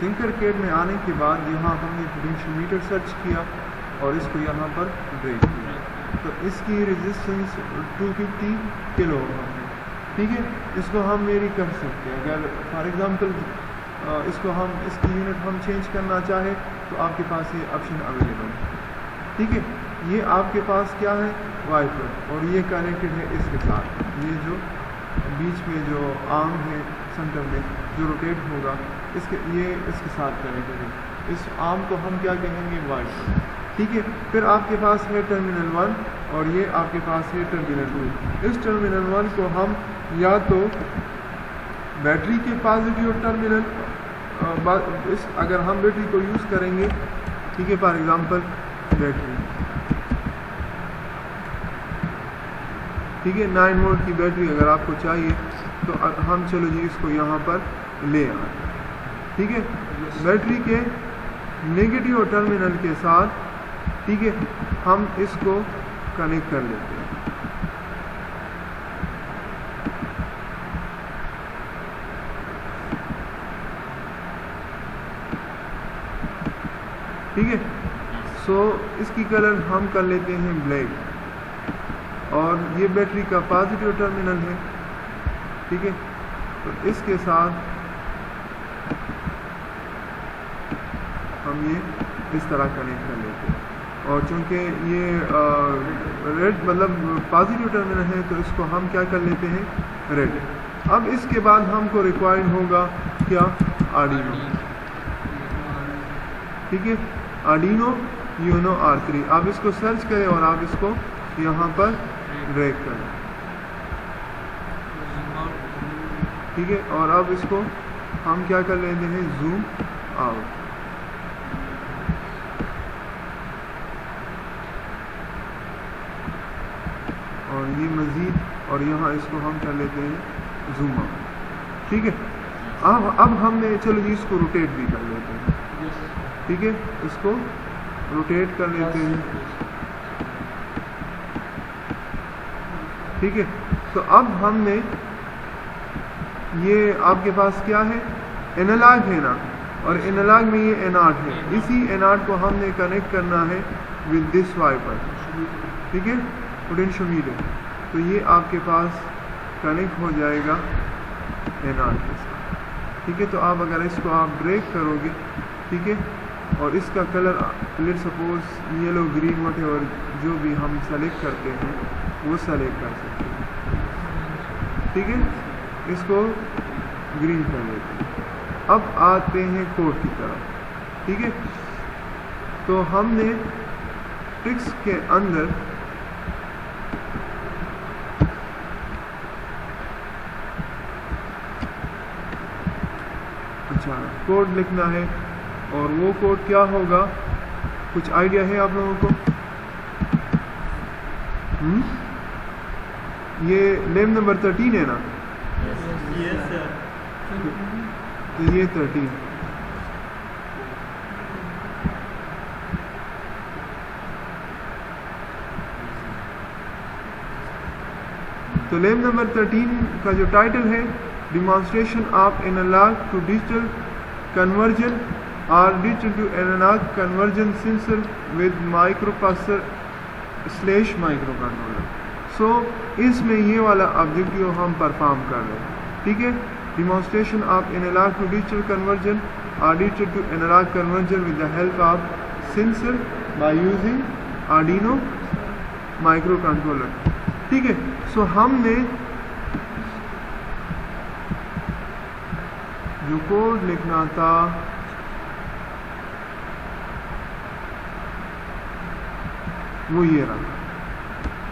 थिंकरकैड में आने के बाद यहाँ हमने पोटेंशियोमीटर सर्च किया और इसको यहाँ पर ड्रैग किया, तो इसकी रेजिस्टेंस 250 किलो है। ठीक है, इसको हम वेरी कर सकते हैं। अगर फॉर एग्ज़ाम्पल इसको हम इसकी यूनिट हम चेंज करना चाहे तो आपके पास ये ऑप्शन अवेलेबल है। ठीक है, ये आपके पास क्या है, वाइपर, और ये कनेक्टेड है इसके साथ। ये जो बीच में जो आर्म है सेंटर में जो रोटेट होगा ये इसके साथ कनेक्टेड है। इस आर्म को हम क्या कहेंगे, वाइपर। ठीक है, फिर आपके पास है टर्मिनल 1 और ये आपके पास है टर्मिनल 2। इस टर्मिनल 1 को हम या तो बैटरी के पॉजिटिव टर्मिनल अगर हम बैटरी को यूज़ करेंगे, ठीक है, फॉर एग्जांपल बैटरी, ठीक है, 9 वोल्ट की बैटरी अगर आपको चाहिए तो हम चलो जी इसको यहाँ पर ले आए। ठीक है, बैटरी के नेगेटिव टर्मिनल के साथ, ठीक है, हम इसको कनेक्ट कर लेते हैं। ठीक है, सो इसकी कलर हम कर लेते हैं ब्लैक, और ये बैटरी का पॉजिटिव टर्मिनल है। ठीक है, तो इसके साथ हम ये इस तरह कनेक्ट कर लेते हैं, और चूंकि ये रेड मतलब पॉजिटिव टर्मिनल है तो इसको हम क्या कर लेते हैं, रेड। अब इसके बाद हमको रिक्वायर्ड होगा क्या, आर्डिनो। ठीक है, आर्डिनो यूनो R3, आप इसको सर्च करें और आप इसको यहाँ पर ड्रैग करें। ठीक है, और अब इसको हम क्या कर लेते हैं, जूम आउट। और ये मज़ीद, और यहाँ इसको हम कर लेते हैं जूम आउट। ठीक है, अब हमने चलो जी इसको रोटेट भी कर लेते हैं। ठीक है, इसको रोटेट कर लेते हैं। ठीक है, तो अब हमने ये आपके पास क्या है, एनालॉग है ना, और एनालॉग में ये एनॉट है, इसी एनॉट को हमने कनेक्ट करना है विद दिस वाइपर। ठीक है, पोटेंशियोमीटर, तो ये आपके पास कनेक्ट हो जाएगा एनॉट के साथ। ठीक है, तो आप अगर इसको आप ब्रेक करोगे, ठीक है, और इसका colour let suppose yellow, green, whatever जो भी हम सेलेक्ट करते हैं वो सेलेक्ट कर सकते हैं। ठीक है, इसको ग्रीन कर लेते हैं। अब आते हैं कोड की तरफ। ठीक है, तो हमने टेक्स्ट के अंदर कोड लिखना है, और वो कोड क्या होगा, कुछ आइडिया है आप लोगों को? ये लेम नंबर 13 है ना? Yes sir. तो ये 13, तो लेम नंबर 13 का जो टाइटल है, demonstration of analog to digital conversion और digital to analog conversion sensor with microprocessor / microcontroller. So इसमें ये वाला ऑब्जेक्टिव हम परफॉर्म कर रहे हैं। ठीक है, demonstration of analog to digital conversion और digital to analog conversion with the help of sensor by using Arduino microcontroller. ठीक है, सो हमने जो कोड लिखना था वो ये रहा।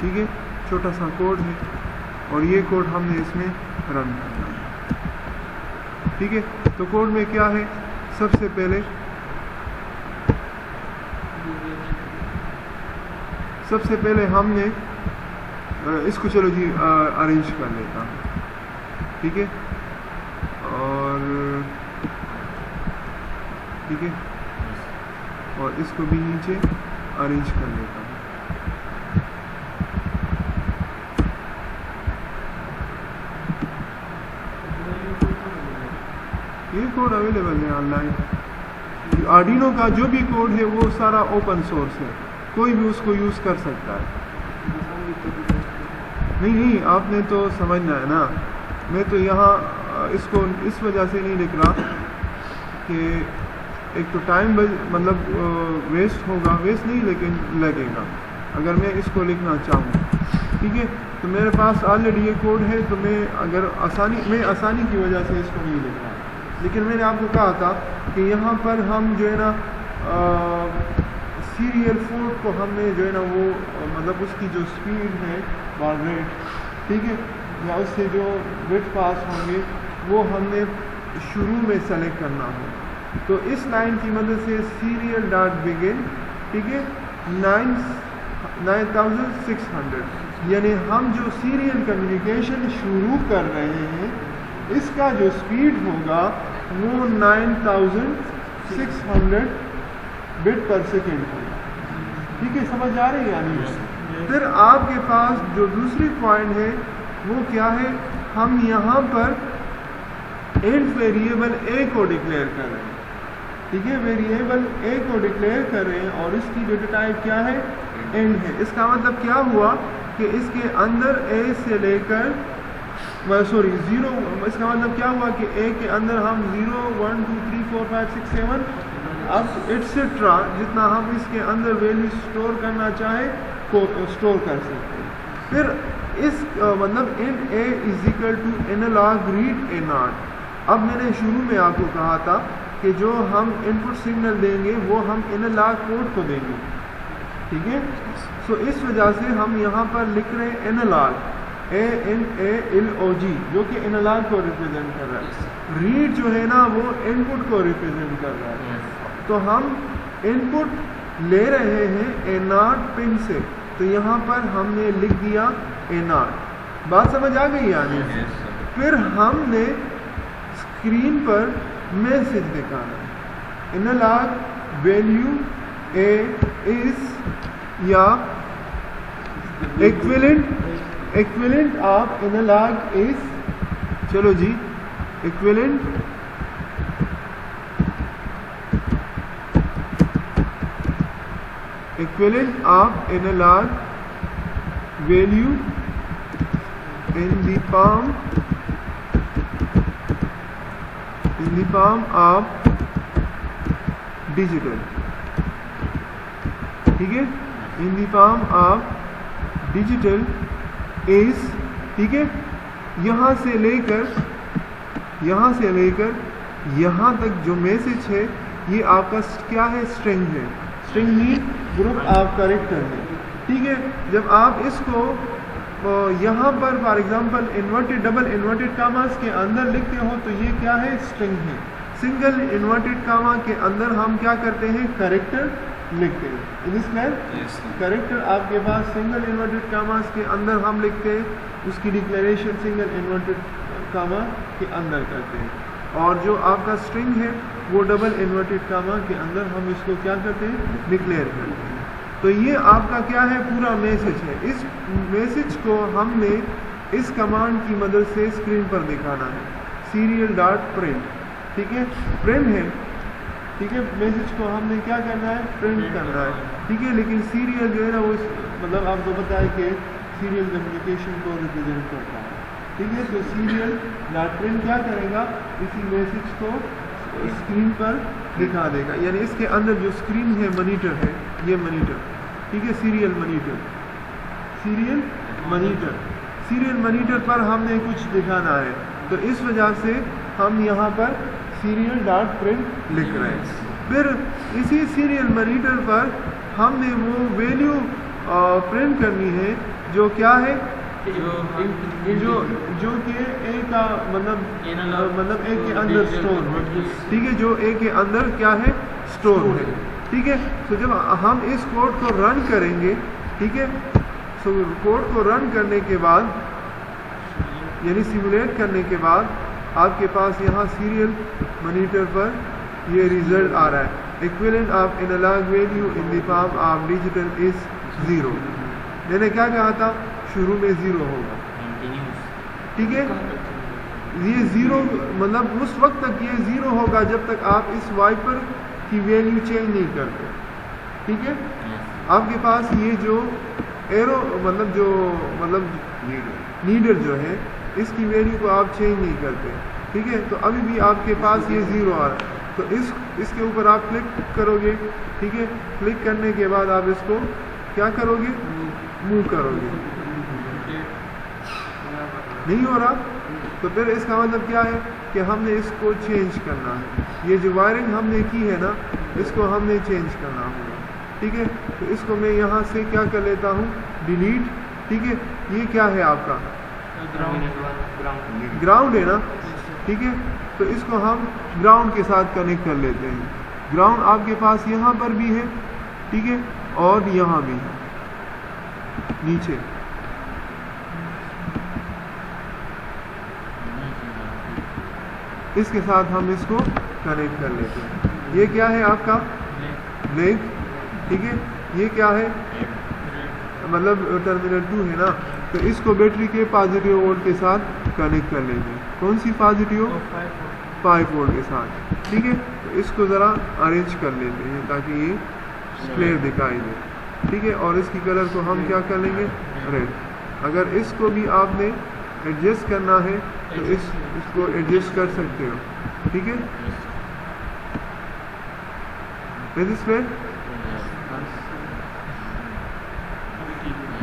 ठीक है, छोटा सा कोड है, और ये कोड हमने इसमें रन करना है। ठीक है, तो कोड में क्या है, सबसे पहले हमने इसको चलो जी अरेंज कर लेता हूँ। ठीक है, और ठीक है, और इसको भी नीचे अरेंज कर लेता हूँ। ये कोड अवेलेबल है ऑनलाइन। आर्डिनो का जो भी कोड है वो सारा ओपन सोर्स है, कोई भी उसको यूज़ कर सकता है। नहीं आपने तो समझना है ना, मैं तो यहाँ इसको इस वजह से नहीं लिख रहा कि एक तो टाइम मतलब वेस्ट होगा, वेस्ट नहीं लेकिन लगेगा अगर मैं इसको लिखना चाहूँ, ठीक है। तो मेरे पास ऑलरेडी ये कोड है, तो मैं अगर आसानी की वजह से इसको नहीं लिख रहा। लेकिन मैंने आपको कहा था कि यहाँ पर हम जो है ना सीरियल पोर्ट को हमने जो है ना वो मतलब उसकी जो स्पीड है बार रेट, ठीक है, या उससे जो बिट पास होंगे वो हमने शुरू में सेलेक्ट करना हो। तो इस लाइन की मदद से सीरियल डॉट बिगिन, ठीक है, 9600, यानी हम जो सीरियल कम्युनिकेशन शुरू कर रहे हैं इसका जो स्पीड होगा वो 9600 बिट पर सेकेंड होगा, ठीक है। समझ आ रही है यानी। फिर आपके पास जो दूसरी पॉइंट है वो क्या है, हम यहाँ पर एंड वेरिएबल ए को डिक्लेयर कर रहे हैं, ठीक है, वेरिएबल ए को डिक्लेयर कर रहे हैं और इसकी डेटा टाइप क्या है, एंड है। इसका मतलब क्या हुआ कि इसके अंदर ए से लेकर 0, इसका मतलब क्या हुआ कि ए के अंदर हम 0, 1, 2, 3, 4, 5, 6, 7 अब एटसेट्रा जितना हम इसके अंदर वैल्यू स्टोर करना चाहे को स्टोर कर सकते हैं। फिर इस मतलब in A is equal to analog read A naught. अब मैंने शुरू में आपको कहा था कि जो हम इनपुट सिग्नल देंगे वो हम एनालॉग कोड को देंगे, ठीक है। सो इस वजह से हम यहाँ पर लिख रहे हैं एनालॉग ANALOG जो कि एनालॉग को रिप्रेजेंट कर रहा है। रीड जो है ना वो इनपुट को रिप्रेजेंट कर रहा है। तो हम इनपुट ले रहे हैं A0 पिन से, तो यहाँ पर हमने लिख दिया A0। बात समझ आ गई यानी। फिर हमने स्क्रीन पर मैसेज दिखाना है, एनालॉग वैल्यू A इज या इक्विवेलेंट ऑफ एनालॉग इज, चलो जी, equivalent of analog value in the palm of digital, ठीक है, in the palm of digital is, ठीक है। यहाँ से लेकर यहाँ तक जो मैसेज है ये आपका क्या है, स्ट्रिंग है। String mean group of character है, ठीक है। जब आप इसको यहाँ पर for example inverted double inverted कामास के अंदर लिखते हो तो ये क्या है, स्ट्रिंग है। सिंगल इन्वर्टेड कामा के अंदर हम क्या करते हैं, कैरेक्टर लिखते हैं। इसमें कैरेक्टर आपके पास सिंगल इन्वर्टेड कामास के अंदर हम लिखते हैं, उसकी डिक्लेरेशन सिंगल इन्वर्टेड कामा के अंदर करते हैं। और जो आपका स्ट्रिंग है वो डबल इन्वर्टेड कामा के अंदर हम इसको क्या करते हैं, डिक्लेयर करते हैं। तो ये आपका क्या है, पूरा मैसेज है। इस मैसेज को हमने इस कमांड की मदद से स्क्रीन पर दिखाना है, सीरियल डॉट प्रिंट, ठीक है, प्रिंट है, ठीक है। मैसेज को हमने क्या करना है, प्रिंट करना है, ठीक है। लेकिन सीरियल जो है ना वो मतलब आपको पता है कि सीरियल कम्युनिकेशन को रिप्रेजेंट करता है, ठीक है। तो सीरियल डॉट प्रिंट क्या करेगा, इसी मैसेज को स्क्रीन पर दिखा देगा। यानी इसके अंदर जो स्क्रीन है मॉनिटर है, ये मॉनिटर, ठीक है, सीरियल मॉनिटर पर हमने कुछ दिखाना है। तो इस वजह से हम यहाँ पर सीरियल डॉट प्रिंट लिख रहे हैं। फिर इसी सीरियल मॉनिटर पर हमने वो वैल्यू प्रिंट करनी है जो क्या है, जो कि ए का मतलब ए के अंदर स्टोर है, ठीक है, जो ए के अंदर क्या है, स्टोर है, ठीक है। तो जब हम इस कोड को रन करेंगे, ठीक है, तो कोड को रन करने के बाद यानी सिमुलेट करने के बाद आपके पास यहाँ सीरियल मॉनिटर पर ये रिजल्ट आ रहा है, equivalent of analog value in the form of digital is 0। मैंने क्या कहा था, शुरू में 0 होगा, ठीक है। ये ज़ीरो मतलब उस वक्त तक ये ज़ीरो होगा जब तक आप इस वाइपर की वैल्यू चेंज नहीं करते। ठीक है, आपके पास ये जो एरो मतलब नीडल जो है इसकी वैल्यू को आप चेंज नहीं करते। ठीक है, तो अभी भी आपके पास ये ज़ीरो आ रहा है, तो इसके ऊपर आप क्लिक करोगे। ठीक है, क्लिक करने के बाद आप इसको क्या करोगे, मूव करोगे। नहीं हो रहा, तो फिर इसका मतलब क्या है कि हमने इसको चेंज करना है। ये जो वायरिंग हमने की है ना, इसको हमने चेंज करना होगा। ठीक है, तो इसको मैं यहाँ से क्या कर लेता हूँ, डिलीट। ठीक है, ये क्या है आपका ग्राउंड है ना। ठीक है, तो इसको हम ग्राउंड के साथ कनेक्ट कर लेते हैं। ग्राउंड आपके पास यहाँ पर भी है, ठीक है, और यहाँ भी है नीचे। इसके साथ हम इसको कनेक्ट कर लेते हैं। ये क्या है आपका लेग। ठीक है, ये क्या है मतलब टर्मिनल 2 है ना, तो इसको बैटरी के पॉजिटिव वोल्ट के साथ कनेक्ट कर लेंगे। कौन सी पॉजिटिव, 5 वोल्ट के साथ। ठीक है, तो इसको ज़रा अरेंज कर लेते हैं ताकि ये क्लियर दिखाई दे। ठीक है, और इसकी कलर को हम क्या कर लेंगे, रेड। अगर इसको भी आपने एडजस्ट करना है तो इसको एडजस्ट कर सकते हो। ठीक है,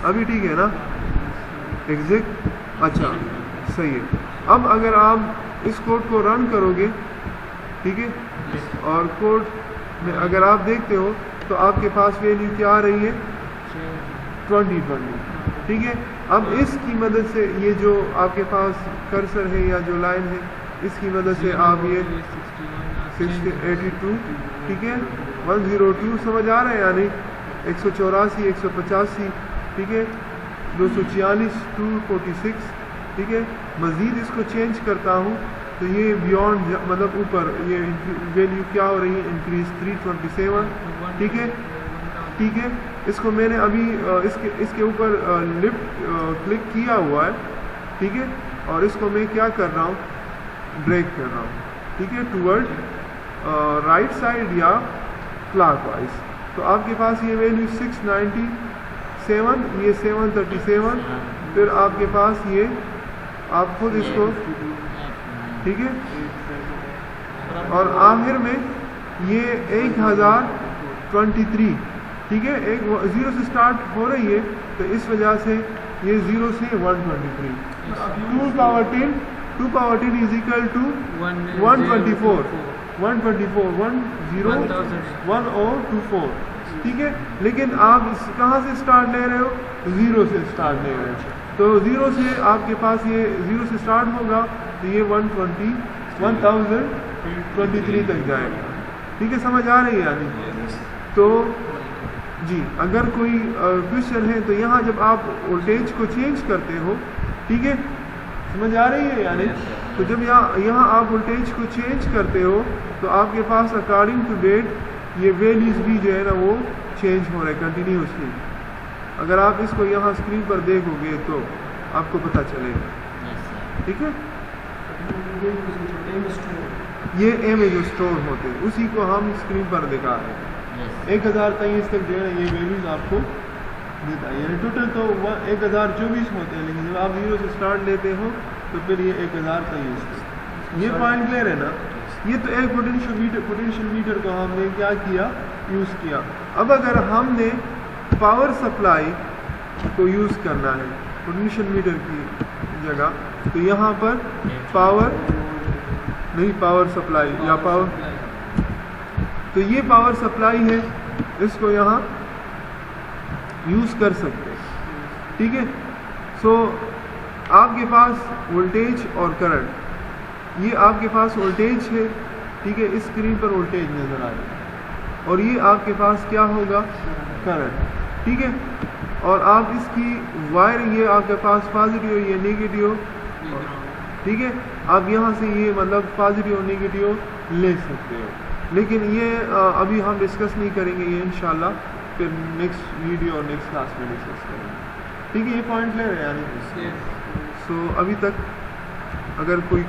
अभी ठीक है ना, एग्जैक्ट। अच्छा, सही है। अब अगर आप इस कोड को रन करोगे, ठीक है, और कोड में अगर आप देखते हो तो आपके पास वैल्यू क्या आ रही है, 2020। ठीक है, अब इसकी मदद से ये जो आपके पास कर्सर है या जो लाइन है, इसकी मदद से आप ये 682, ठीक है, 102 समझ आ रहा है या नहीं, 184, 185, ठीक है, 246, 246। ठीक है, मज़ीद इसको चेंज करता हूँ तो ये बियॉन्ड मतलब ऊपर ये वैल्यू क्या हो रही है, इंक्रीज 327। ठीक है, ठीक है, इसको मैंने अभी इसके ऊपर लिफ्ट क्लिक किया हुआ है। ठीक है, और इसको मैं क्या कर रहा हूँ, ड्रैग कर रहा हूँ। ठीक है, टूवर्ड राइट साइड या क्लॉकवाइज। तो आपके पास ये वैल्यू 697, ये 737, फिर आपके पास ये आप खुद इसको, ठीक है, और आखिर में ये 1023। ठीक है, एक 0 से स्टार्ट हो रही है तो इस वजह से ये 0 से 123। 2 पावर 10 इज इक्वल टू 124, 1024। ठीक है, लेकिन आप कहाँ से स्टार्ट ले रहे हो, 0 से स्टार्ट ले रहे हो। तो 0 से आपके पास ये 0 से स्टार्ट होगा तो ये 1023 तक जाएगा। ठीक है, समझ आ रही है यानी। तो जी, अगर कोई क्वेश्चन है तो यहाँ जब आप वोल्टेज को चेंज करते हो, ठीक है, समझ आ रही है यानी, तो जब यहाँ आप वोल्टेज को चेंज करते हो तो आपके पास अकॉर्डिंग टू डेट ये वैल्यूज भी जो है ना वो चेंज हो रहे हैं कंटिन्यूसली। अगर आप इसको यहाँ स्क्रीन पर देखोगे तो आपको पता चलेगा। ठीक है, ये एम जो स्टोर होते हैं उसी को हम स्क्रीन पर दिखा रहे हैं। 1023 तक जो है ये वैल्यूज आपको देता है, यानी टोटल तो 1024 होते हैं, लेकिन जब आप 0 से स्टार्ट लेते हो तो फिर ये 1023। ये पॉइंट क्लियर है ना। ये तो एक पोटेंशियल मीटर को हमने क्या किया, यूज़ किया। अब अगर हमने पावर सप्लाई को यूज़ करना है पोटेंशियल मीटर की जगह, तो यहाँ पर पावर सप्लाई या पावर, तो ये पावर सप्लाई है, इसको यहाँ यूज़ कर सकते हैं। ठीक है, सो आपके पास वोल्टेज और करंट, ये आपके पास वोल्टेज है। ठीक है, इस स्क्रीन पर वोल्टेज नज़र आ रहा है, और ये आपके पास क्या होगा, करंट। ठीक है, और आप इसकी वायर, ये आपके पास पॉजिटिव, ये नेगेटिव। ठीक है, आप यहाँ से ये मतलब पॉजिटिव और नेगेटिव ले सकते हो, लेकिन ये अभी हम डिस्कस नहीं करेंगे, ये इंशाल्लाह फिर नेक्स्ट वीडियो और नेक्स्ट क्लास में डिस्कस करेंगे। ठीक है, ये पॉइंट ले रहे हैं यानी। सो अभी तक अगर कोई